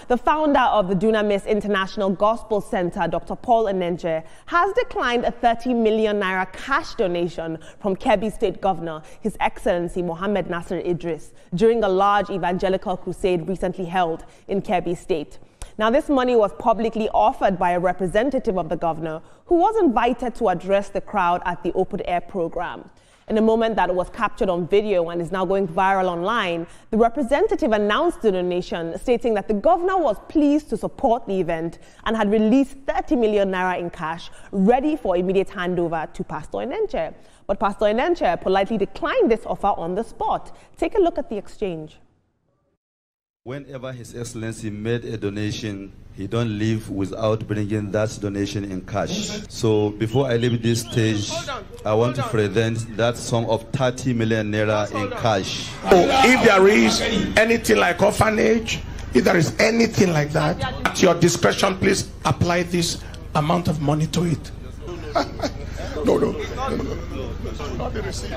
The founder of the Dunamis International Gospel Center, Dr. Paul Enenche, has declined a 30 million naira cash donation from Kebbi State Governor, His Excellency Mohammed Nasir Idris, during a large evangelical crusade recently held in Kebbi State. Now, this money was publicly offered by a representative of the governor who was invited to address the crowd at the open-air program. In a moment that was captured on video and is now going viral online, the representative announced the donation, stating that the governor was pleased to support the event and had released 30 million naira in cash, ready for immediate handover to Pastor Enenche. But Pastor Enenche politely declined this offer on the spot. Take a look at the exchange. Whenever His Excellency made a donation, he don't leave without bringing that donation in cash. So before I leave this stage, I want to present that sum of 30 million naira in cash. So if there is anything like orphanage, if there is anything like that, at your discretion, please apply this amount of money to it. No. It will not be received.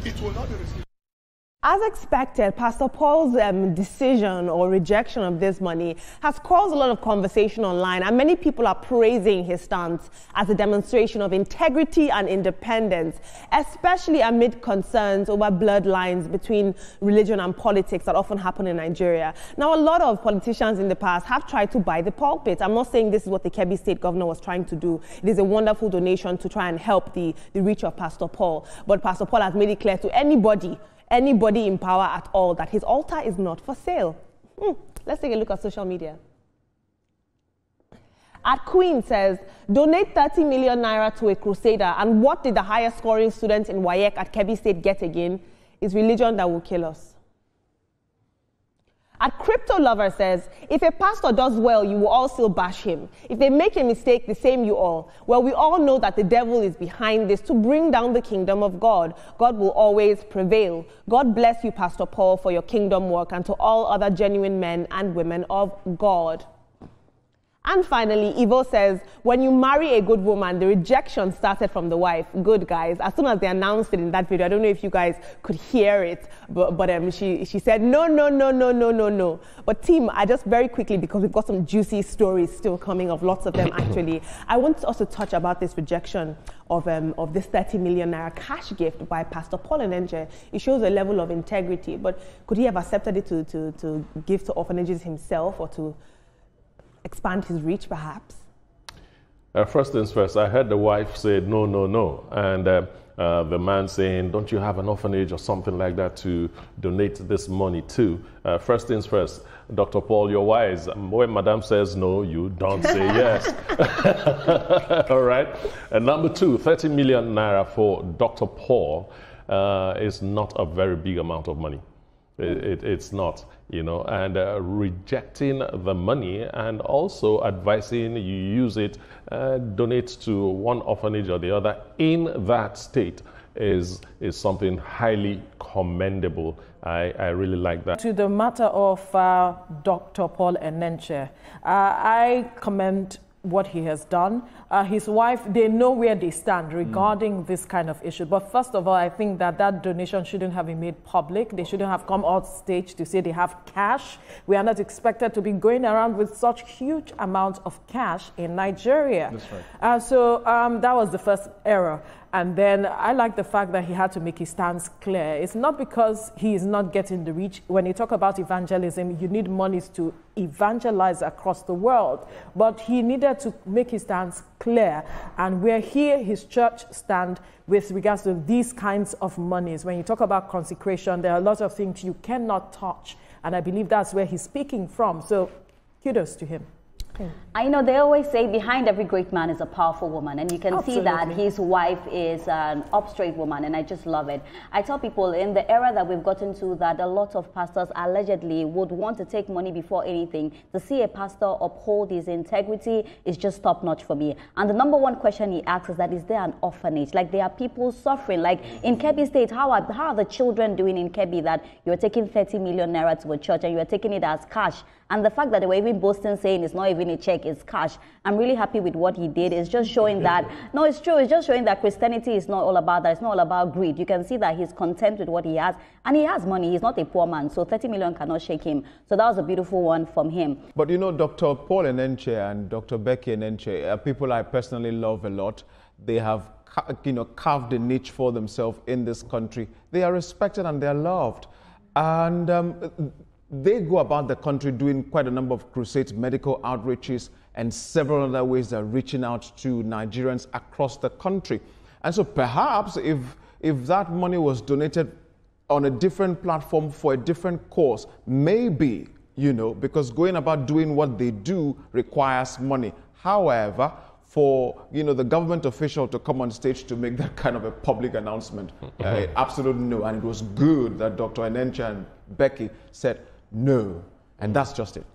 It will not be received. As expected, Pastor Paul's decision or rejection of this money has caused a lot of conversation online, and many people are praising his stance as a demonstration of integrity and independence, especially amid concerns over bloodlines between religion and politics that often happen in Nigeria. Now, a lot of politicians in the past have tried to buy the pulpit. I'm not saying this is what the Kebbi State Governor was trying to do. It is a wonderful donation to try and help the reach of Pastor Paul. But Pastor Paul has made it clear to anybody in power at all that his altar is not for sale. Let's take a look at social media. At Queen says, donate 30 million naira to a crusader, and what did the highest scoring student in WAEC at Kebbi State get again? Is religion that will kill us. At Crypto Lover says, if a pastor does well, you will all still bash him. If they make a mistake, the same you all. Well, we all know that the devil is behind this to bring down the kingdom of God. God will always prevail. God bless you, Pastor Paul, for your kingdom work, and to all other genuine men and women of God. And finally, Ivo says, when you marry a good woman, the rejection started from the wife. Good, guys. As soon as they announced it in that video, I don't know if you guys could hear it, but she said, no. But team, I just very quickly, because we've got some juicy stories still coming of lots of them actually, I want us to touch about this rejection of this 30 million naira cash gift by Pastor Paul Enenche. It shows a level of integrity, but could he have accepted it to give to orphanages himself, or to expand his reach, perhaps? First things first, I heard the wife say no, and the man saying, don't you have an orphanage or something like that to donate this money to? First things first, Dr. Paul, you're wise. When Madam says no, you don't say yes. All right. And number two, 30 million naira for Dr. Paul is not a very big amount of money. It's not, and rejecting the money and also advising you use it, donate to one orphanage or the other in that state is something highly commendable. I really like that. To the matter of Dr. Paul Enenche, I commend what he has done. His wife, they know where they stand regarding this kind of issue. But first of all, I think that donation shouldn't have been made public. They shouldn't have come on stage to say they have cash. We are not expected to be going around with such huge amounts of cash in Nigeria. That's right. So that was the first error. And then I like the fact that he had to make his stance clear. It's not because he is not getting the reach. When you talk about evangelism, you need monies to evangelize across the world. But he needed to make his stance clear. And where his church stand with regards to these kinds of monies. When you talk about consecration, there are a lot of things you cannot touch. And I believe that's where he's speaking from. So kudos to him. I know they always say behind every great man is a powerful woman, and you can see that his wife is an up-straight woman, and I just love it. I tell people in the era that we've gotten to that a lot of pastors allegedly would want to take money before anything. To see a pastor uphold his integrity is just top-notch for me. And the number one question he asks is that, is there an orphanage? Like, there are people suffering. Like in Kebbi State, how are the children doing in Kebbi that you're taking 30 million naira to a church and you're taking it as cash? And the fact that they were even boasting saying it's not even a check, it's cash. I'm really happy with what he did. It's just showing that, no, it's true. It's just showing that Christianity is not all about that. It's not all about greed. You can see that he's content with what he has, and he has money. He's not a poor man, so 30 million cannot shake him. So that was a beautiful one from him. But you know, Dr. Paul Enenche and Dr. Becky Enenche are people I personally love a lot. They have, carved a niche for themselves in this country. They are respected and they are loved. And they go about the country doing quite a number of crusades, medical outreaches, and several other ways they're reaching out to Nigerians across the country. And so perhaps if that money was donated on a different platform for a different cause, maybe, because going about doing what they do requires money. However, for the government official to come on stage to make that kind of a public announcement, absolutely no. And it was good that Dr. Enenche and Becky said no, and that's just it.